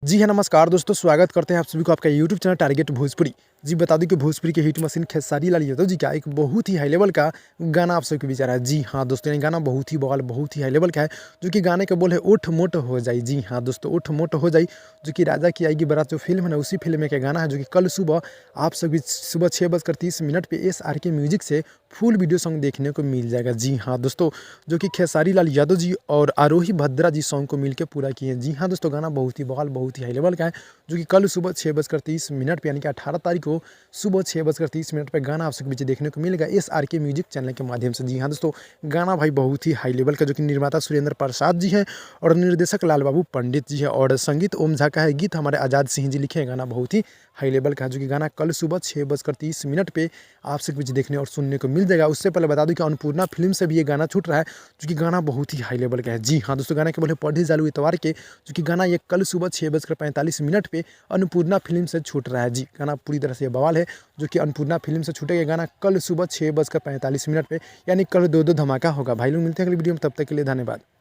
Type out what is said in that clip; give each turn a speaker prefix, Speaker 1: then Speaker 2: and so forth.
Speaker 1: जी हाँ, नमस्कार दोस्तों, स्वागत करते हैं आप सभी को आपका यूट्यूब चैनल टारगेट भोजपुरी। जी, बता दूँ कि भोजपुरी के हिट मशीन खेसारी लाल यादव जी का एक बहुत ही हाई लेवल का गाना आप सबके बीच आ रहा है। जी हाँ दोस्तों, ये गाना बहुत ही बवाल, बहुत ही हाई लेवल का है, जो कि गाने का बोल है उठ मोट हो जाई। जी हाँ दोस्तों, उठ मोट हो जाई, जो कि राजा की आएगी बारात जो फ़िल्म है ना, उसी फ़िल्म में का गाना है, जो कि कल सुबह आप सभी सुबह 6:30 पे एसआरके म्यूज़िक से फुल वीडियो सॉन्ग देखने को मिल जाएगा। जी हाँ दोस्तों, जो कि खेसारी लाल यादव जी और आरोही भद्रा जी सॉन्ग को मिलके पूरा किए हैं। जी हाँ दोस्तों, गाना बहुत ही बवाल, बहुत ही हाई लेवल का है, जो कि कल सुबह 6:30 पे यानी कि 18 तारीख को सुबह 6:30 पे गाना आप सबके बीच देखने को मिलेगा एसआरके म्यूजिक चैनल के माध्यम से। जी हाँ दोस्तों, गाना भाई बहुत ही हाई लेवल का, जो कि निर्माता सुरेंद्र प्रसाद जी हैं और निर्देशक लाल बाबू पंडित जी हैं और संगीत ओम झा का है, गीत हमारे आज़ाद सिंह जी लिखे हैं। गाना बहुत ही हाई लेवल का है, जो कि गाना कल सुबह 6:30 पे आप सबके बीच देखने और सुनने को मिल जाएगा। उससे पहले बता दूं कि अन्नपूर्णा फिल्म से भी ये गाना छूट रहा है, जो कि गाना बहुत ही हाई लेवल का है। जी हाँ दोस्तों, गाना के बोले पढ़े चालू इतवार के, जो कि गाना ये कल सुबह 6:45 पे अन्नपूर्णा फिल्म से छूट रहा है। जी, गाना पूरी तरह से बवाल है, जो कि अन्नपूर्णा फिल्म से छूटेगा गाना कल सुबह 6:45 पे, यानी कल दो धमाका होगा। भाई लोग मिलते हैं अगली वीडियो में, तब तक के लिए धन्यवाद।